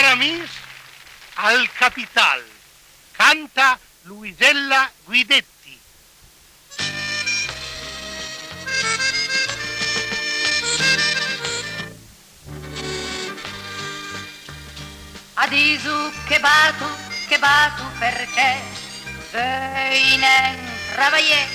Aramis al Capital. Canta Luisella Guidetti. Adisu che batu perché veinen travailler.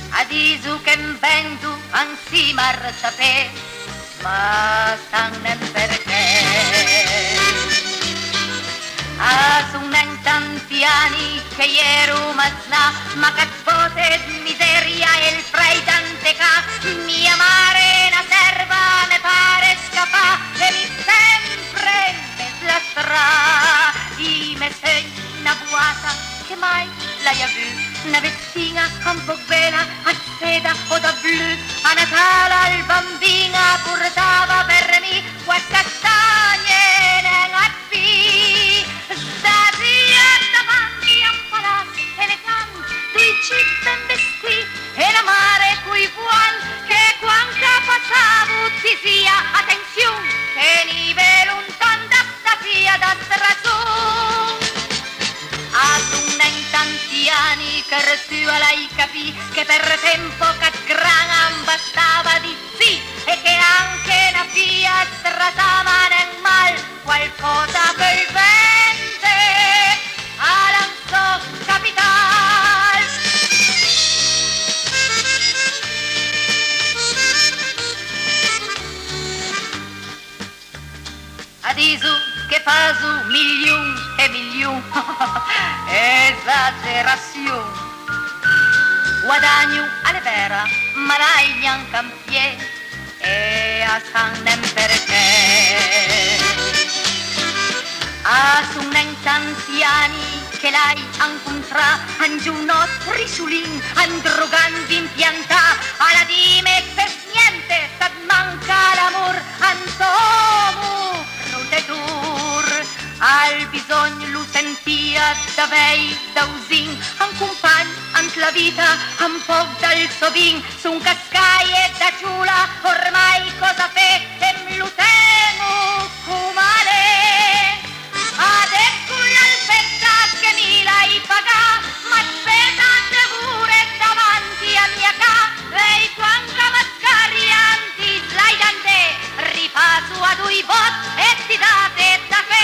Adisu che vendu ansi marciape, ma sangen perché. Asunen tanti anni che ieru masna, ma catpote miseria e il frei danteca. Mia mare na serva me pare scapà e mi sempre la strada i me segna buata che mai l'hai vu una vestina un po' bella a seda o da blu a Natale al bambina portava per me questa castagne nella fi staria davanti a un palazzo elegante due città ben vestiti e la mare cui vuol che quando passavo ti sia attenzione che nivel un via da strasù in tanti anni che tu l'hai capì che per tempo che gran bastava di sì e che anche la via strasava nel mal qualcosa per vende all'anzo capital Adisu che fasu miliun e miliun esagerazione guadagno alle vera ma l'hai neanche campie e a sanem perché a sunen tanti anni che l'hai incontra angiuno trisulin androgandi in pianta alla dime per niente sta manca l'amor antomu rotetur al bisogno lu sentia da vei da usin un compagno ant la vita un po' dal sovin su un cascaie da giula ormai cosa fe e lu temo cumale adesso l'alpetta che mi l'hai pagà ma aspettate pure davanti a mia ca lei quanta mascarianti slaidante ripasso a due bot e ti date da fe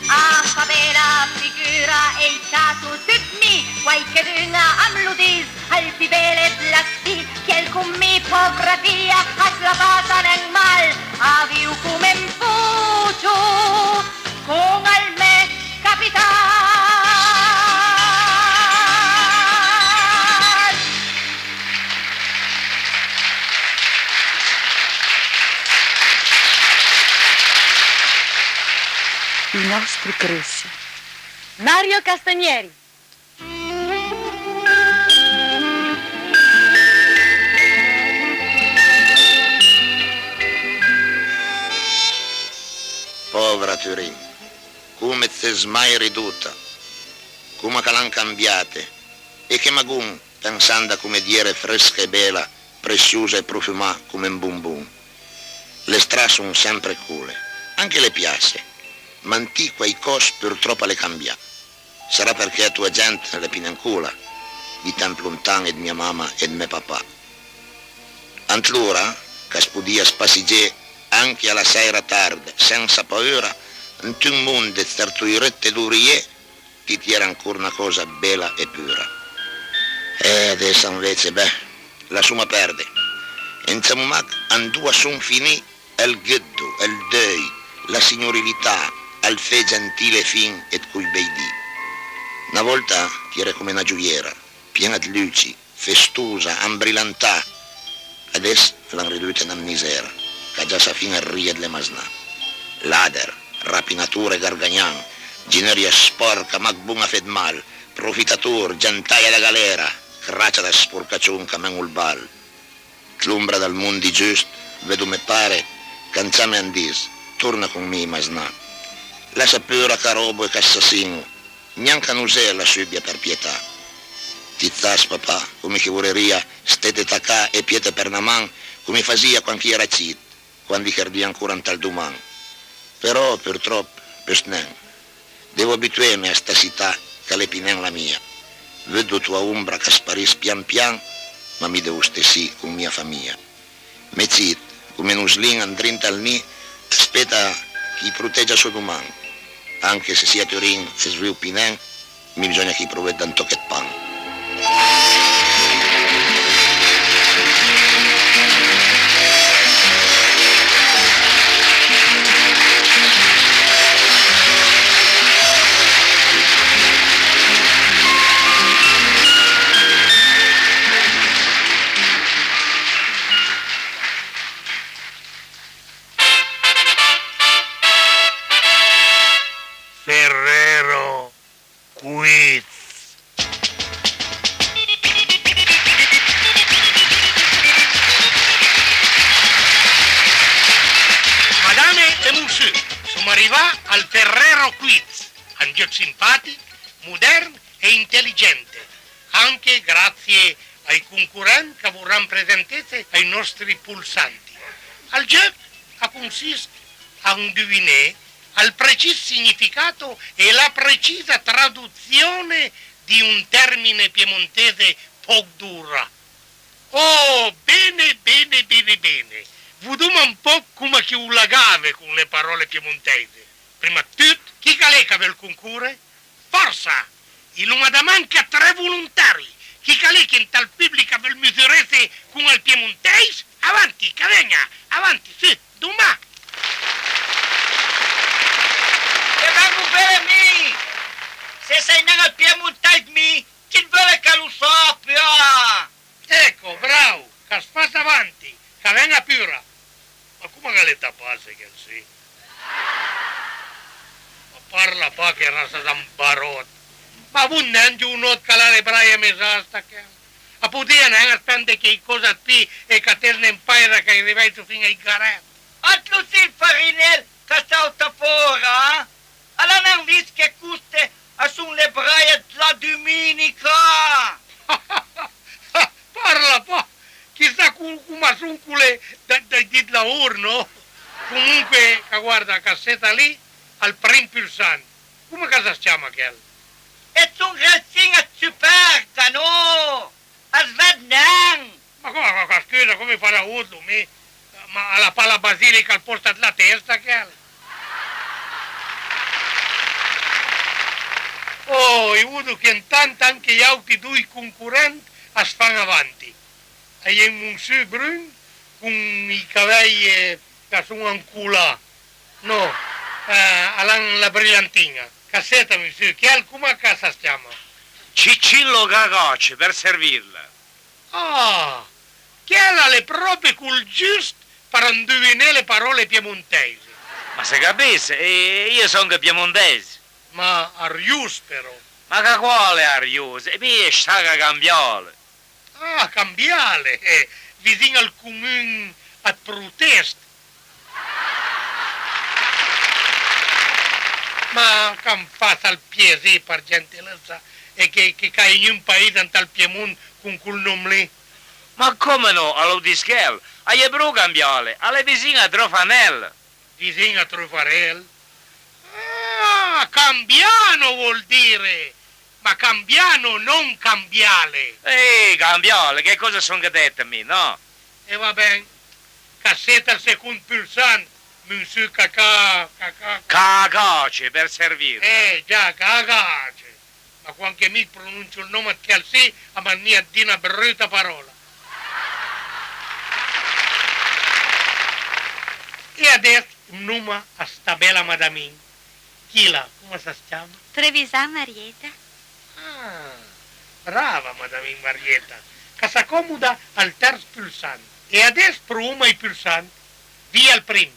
a favela figura e il caso tutmi qualche duna amludis al pibele blasti che il commi povratia a slavata nel mal aviu come in fucio con al me capital i nostri cressi. Mario Castagneri. Povera Turin, come te smai ridotta, come che l'han cambiate e che magun pensando come dire fresca e bella, preziosa e profumata come un bumbum. Le strade sono sempre cule, anche le piazze. Ma antiqua i cos purtroppo le cambia. Sarà perché a tua gente le pinancula, di tanto lontano di mia mamma e di mio papà. Antl'ora, che spodia spassigè anche alla sera tarda, senza paura, in un mondo di tartuirette d'urie, ti tira ancora una cosa bella e pura. E adesso invece, la suma perde. Insomma, andò a son finì il ghetto, il dei, la signorilità, al fe gentile fin et cui bei dì. Una volta ti era come una gioiera, piena di luci, festosa, ambrillantà. Adesso l'hanno ridotta in una misera, che già sa fino a rie delle masnà. Lader, rapinatore gargagnan, gineria sporca, ma buona fed mal, profittator, gentaia da galera, craccia da sporcacion che men ul bal. L'ombra dal mondo giusto, vedo me pare, canciame andis, torna con me masnà. Lascia pure carobo e cassassino, neanche usare la subbia per pietà. Ti zas papà, come che vorreria, stette tacà e piete per una man, come faccia quando era cit, quando perdia ancora un tal domani. Però purtroppo, devo abituarmi a sta città che è piena la mia. Vedo tua ombra che sparisce pian pian, ma mi devo stessi con mia famiglia. Me zit, come un sling andrenta al nì, aspetta chi proteggia suo domani. Anche se sia Turin e sviluppi mi bisogna che provveda un tocco di pan. Ferrero Quiz. Madame e monsieur, siamo arrivati al Ferrero Quiz. Un gioco simpatico, moderno e intelligente, anche grazie ai concorrenti che vorranno presentarsi ai nostri pulsanti. Il gioco consiste a indovinare al preciso significato e la precisa traduzione di un termine piemontese poco dura. Oh, bene, bene, bene, bene. Vediamo un po' come chi ulagave con le parole piemontesi. Prima di tutto, chi caleca per concorrere? Forza! In una da manca 3 volontari. Chi caleca in tal pubblica per misurarsi con il piemontese? Avanti, cadegna, avanti, sì, domani. Se sei nel piemontese chi vuole che lo sappia? Ecco, bravo, che spassa avanti, che venga pure. Ma come che le tapasse che sì? Ma parla pa che rasa zambarot. Ma vuoi neanche un otto calare braia mesasta che? A poter neanche spendere che cosa qui e che terne in paira che arrivai su fine ai garè. A tu sei il farinel che salta fuori, eh? Alla non visto che custe a sono le braie della domenica. Parla pa, chissà come sono quelle di lavoro, no? Comunque, guarda, cassetta lì, al primo pulsante. Come che si chiama quel? E sono razzine superta, no? A svednan. Ma come, scusa, come farà uso, me? Ma alla palla basilica al posto della testa, quel? Oh, io vedo che intanto anche gli altri 2 concorrenti si fanno avanti. E un monsieur brun con i capelli che sono ancora, no, alla brillantina. Cassetta, monsieur, che come casa stiamo? Cicillo Gagocci per servirla. Ah, che era le proprie col giusto per indovinare le parole piemontesi. Ma se capisce, io sono che piemontese. Ma Arius però. Ma che quale Arius? E poi sta cambiale. Ah, cambiale, vicino al comune a protesta. Ma che fa al piede per gentilezza e che cai in un paese in tal Piemonte con quel nome lì? Ma come no, allo dischel? A Ebro cambiale, alle vicine a Trofanel. Vicino a Trofarel? Ah, cambiano vuol dire, ma cambiano non cambiale. Cambiale, che cosa sono che detemi, no? E va bene, cassetta al secondo pulsante, monsieur cacà. Cagace per servire. Già, cagace. Ma quando mi pronuncio il nome che al sì, a mania di una brutta parola. E adesso un nome a sta bella madamin. Chi la? Come si chiama? Trevisan Marietta. Ah, brava madamin Marietta, che si accomoda al terzo pulsante. E adesso pruma i pulsanti. Via al primo.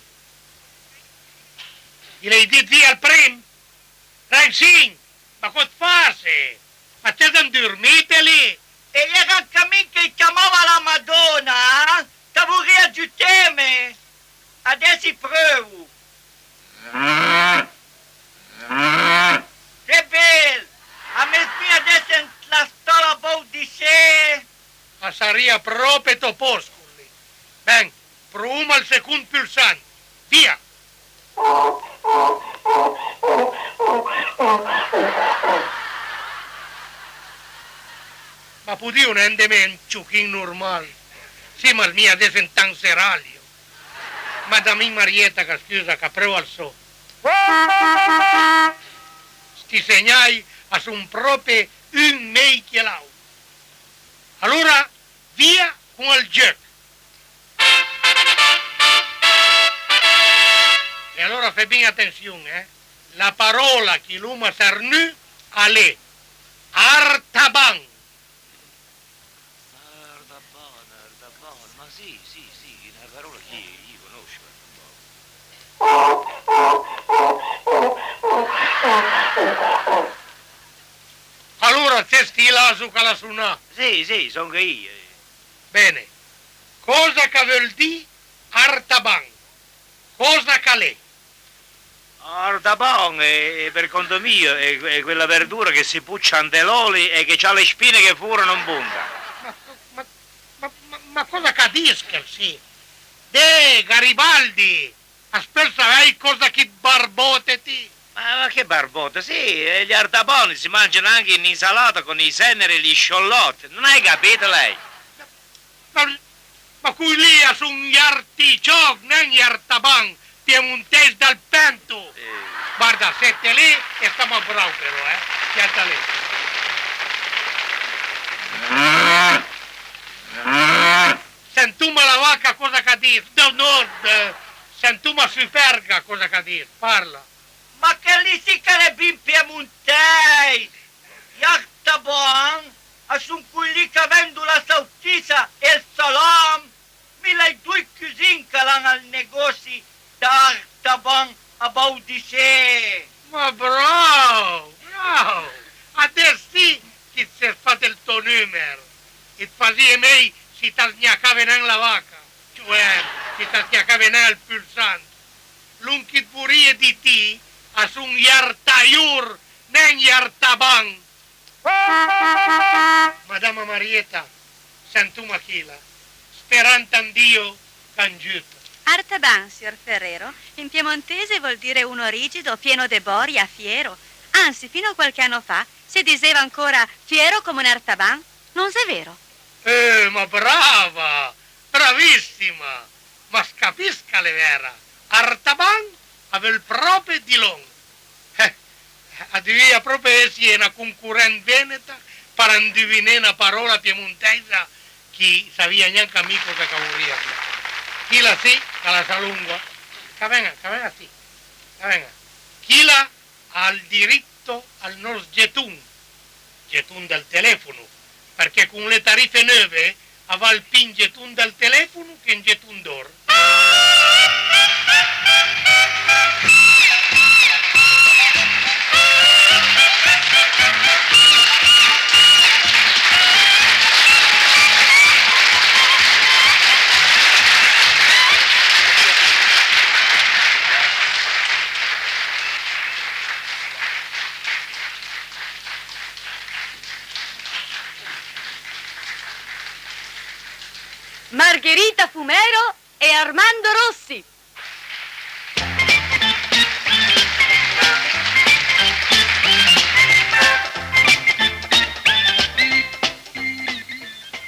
E lei dice via al primo? Ragazzi, ma cosa fate? Ma te non dormite lì? E era anche a me che chiamava la Madonna, che vorrei aiutarmi. Adesso provo. Che bello! A me adesso la storia boh di sé. Ma sarebbe proprio toposcoli. Ben, pruma al secondo pulsante. Via! Ma podio non è un ciuchin normale. Sì, ma il mio adesso è un tan seralio. Ma da mia Marietta che scusa che prova al so. Sti segnai a son proprio un mei chielau. Allora, via con il gioco. E allora fai bene attenzione, eh? La parola che l'uomo sarnù è Artaban. Artaban, ma sì, una parola che io conosco. Allora c'è stilaso che la suona. Sì, sono che io. Bene. Cosa che vuol dire Artaban? Cosa che l'è? Artaban, per conto mio, è quella verdura che si puccia ante l'oli e che ha le spine che furono in punta. Ma cosa che disca, sì? Garibaldi! Aspetta, hai cosa che barbote ti? Ma che barbote, sì, gli artaboni si mangiano anche in insalata con i senneri e gli sciollotti, non hai capito lei? Ma qui lì sono gli artichoc, non gli artaban, piemontesi dal pento. Guarda, siete lì e stiamo a bravo però, Siete lì. Sentuma la vacca cosa che dice, no, sentuma sui perga cosa che dice, parla. Ma che lì si carabin piemontesi! Gli artaban sono quelli che vendono la salsiccia e il salam. Mi le due cuisine che hanno al negozio d'Artaban a Baudicè. Ma bravo! Adesso sì che si fate il tuo numero. E fazia me si tasgnacava nella vacca. Cioè, si tasgnacava nel pulsante. L'unchit burie di ti a sun yartaiur, nen yartaban. Madama Marietta, sentuma chila, sperando in Dio, cangiuta. Artaban, signor Ferrero, in piemontese vuol dire uno rigido, pieno de boria, fiero. Anzi, fino a qualche anno fa si diceva ancora fiero come un artaban. Non è vero? Ma brava, bravissima, ma capisca le vera. Artaban aveva proprio di long. Adivia proprio essi è una concorrente veneta per indovinare una parola piemontesa che sapeva neanche amico che cavoria. Chi la sì, che la sa lunga. Che venga sì, che venga. Chi la ha il diritto al nostro getun del telefono, perché con le tariffe nuove aveva il pin getun del telefono che in getun d'oro. Margherita Fumero e Armando Rossi.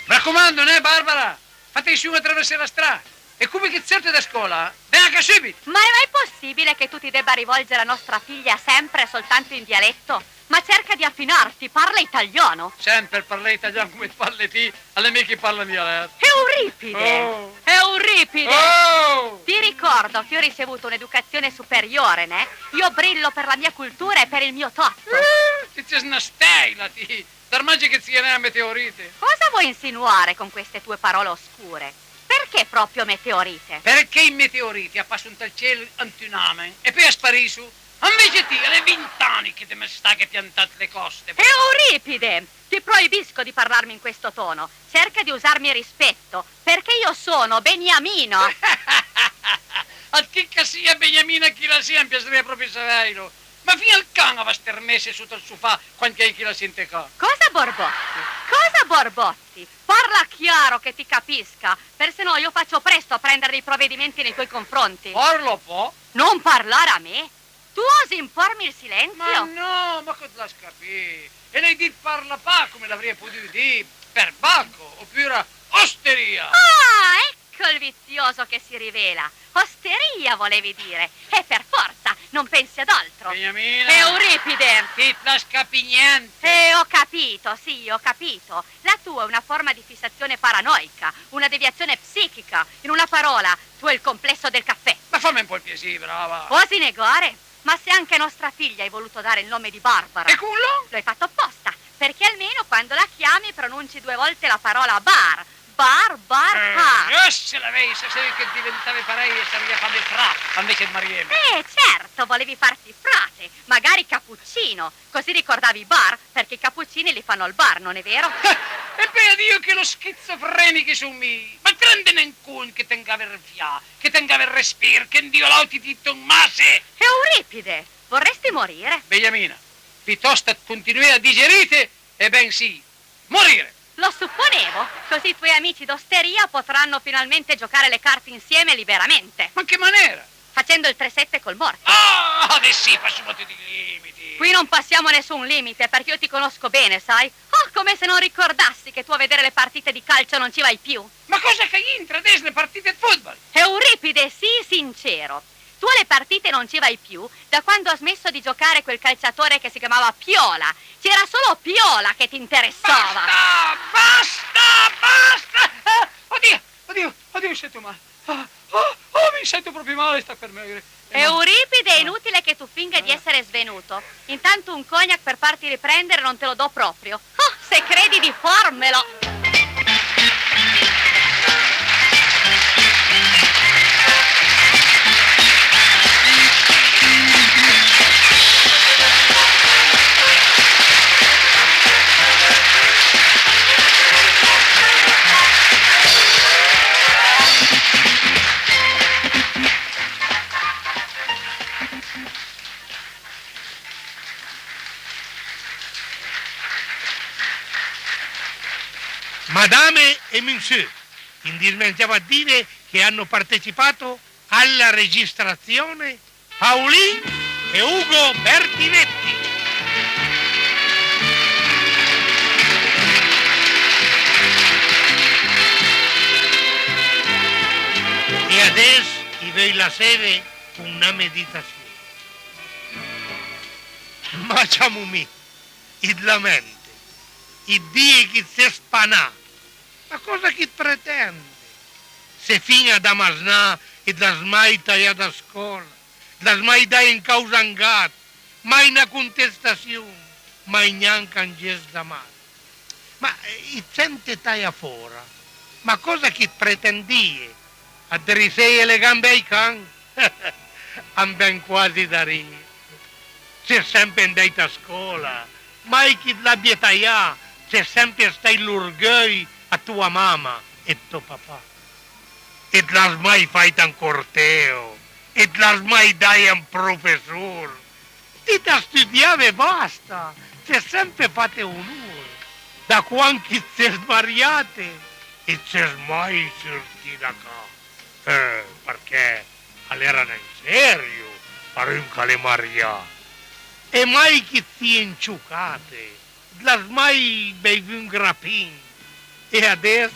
Mi raccomando, né, Barbara? Fate su attraverso la strada. E come che zerte da scuola? Venga subito! Ma è mai possibile che tu ti debba rivolgere a nostra figlia sempre soltanto in dialetto? Ma cerca di affinarti, parla italiano. Sempre parla italiano come parli ti, alle mie che parlano dialetto. Euripide! Oh. Euripide! Oh! Ti ricordo che ho ricevuto un'educazione superiore, né? Io brillo per la mia cultura e per il mio tozzo. Ti c'è una stella, ti. Darmangi che si chiama meteorite. Cosa vuoi insinuare con queste tue parole oscure? Perché proprio meteorite? Perché i meteoriti appassano dal cielo antuname e poi spariscono? Invece ti, alle 20 anni che te me sta che piantate le coste. Euripide! Ti proibisco di parlarmi in questo tono. Cerca di usarmi rispetto, perché io sono Beniamino. A chi che sia Beniamina chi la sia, mi piacerebbe proprio severo. Ma fino al cane va stermesse sotto il sofà quando è chi la sente qua. Cosa borbotti? Cosa borbotti? Parla chiaro che ti capisca, per se no io faccio presto a prendere i provvedimenti nei tuoi confronti. Parlo po'. Non parlare a me? Tu osi impormi il silenzio? Ma no, ma cosa la scapì? E lei dit parla pa come l'avrei potuto dire per bacco, oppure osteria. Ah, ecco il vizioso che si rivela. Osteria volevi dire. E per forza, non pensi ad altro. Beniamina. Euripide. Dit la scapì niente. Ho capito, sì, ho capito. La tua è una forma di fissazione paranoica, una deviazione psichica. In una parola, tu hai il complesso del caffè. Ma fammi un po' il piacere, brava. Osi negare? Ma se anche a nostra figlia hai voluto dare il nome di Barbara. E cullo? Lo hai fatto apposta, perché almeno quando la chiami pronunci 2 volte la parola bar. Bar. Se l'avevi, sapevi che diventavi parei e sarebbe fare fra, invece il Mariemme. Certo, volevi farti frate, magari cappuccino, così ricordavi i bar, perché i cappuccini li fanno al bar, non è vero? E per Dio che lo schizofrenico su me. Ma prendene in conto che tengave il fià, che tengave il respiro, che Dio l'auti di tommase. Euripide, vorresti morire? Beniamina, piuttosto continuare a digerite e bensì morire. Lo supponevo, così i tuoi amici d'osteria potranno finalmente giocare le carte insieme liberamente. Ma che maniera? Facendo il 3-7 col morto. Ah, adesso passiamo tutti i limiti. Qui non passiamo nessun limite, perché io ti conosco bene, sai? Oh, come se non ricordassi che tu a vedere le partite di calcio non ci vai più. Ma cosa che entra adesso le partite di football? Euripide, sii sincero. Tu alle partite non ci vai più da quando ha smesso di giocare quel calciatore che si chiamava Piola. C'era solo Piola che ti interessava. Basta! Oddio, sento male. Mi sento proprio male, sta per me. Euripide, è inutile che tu finga di essere svenuto. Intanto un cognac per farti riprendere non te lo do proprio. Oh, se credi di farmelo. Madame e Monsieur, indispensiamo a dire che hanno partecipato alla registrazione Pauline e Ugo Bertinetti. E adesso vi lascerò una meditazione. Ma ciamumi, il lamento, il Dio che si spanà. Ma cosa che pretende? Se fino ad amasnà e da smaita e da scuola, da smaita in causa angat, mai una contestazione, mai neanche un gesto d'amare. Ma il sente taia fuori, ma cosa che pretendi? A drisei le gambe ai can? Han ben quasi da ridere. C'è sempre andato a scuola, mai chi l'abbia tagliato, c'è sempre stai l'orgoglio a tua mamma e tuo papà. E l'hai mai fatto un corteo, e l'hai mai dato un professore. Ti da studiare e basta, c'è sempre fate onore. Da quando si è svariate e c'è mai sortito da qua. Perché all'erano in serio, parunca le maria. E mai che si è inciucate, l'hai mai bevuto un grappino. E adesso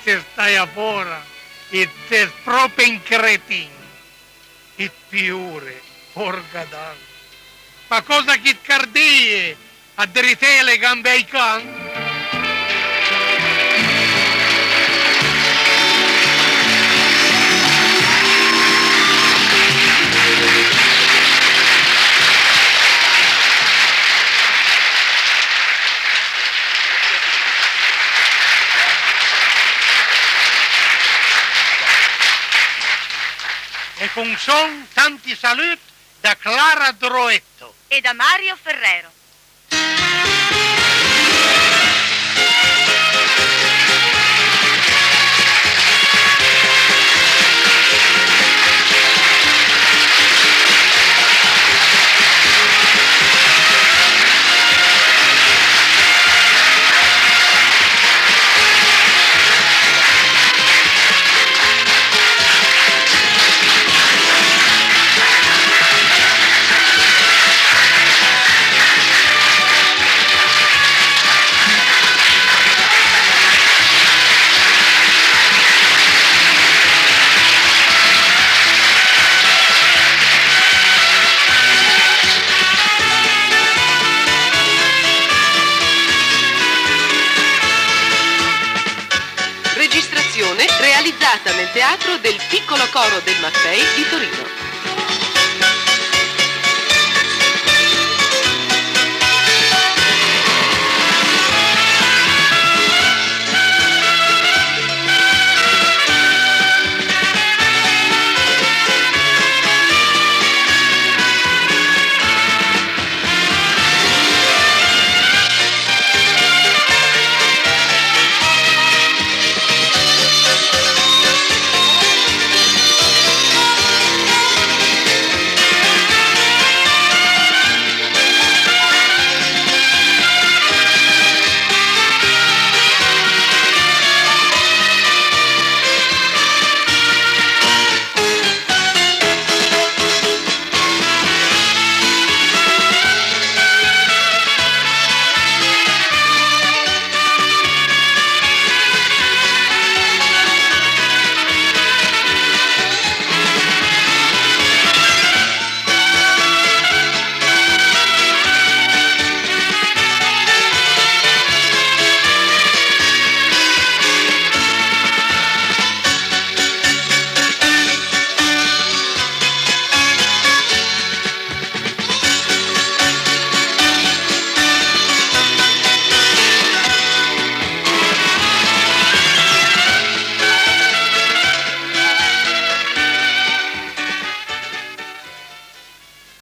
se stai a fuori e sei proprio in cretino. E piure, porca d'anno. Ma cosa che cardie? A dritte le gambe ai can? E con son tanti saluti da Clara Droetto E da Mario Ferrero. presentata nel teatro del Piccolo Coro del Maffei di Torino.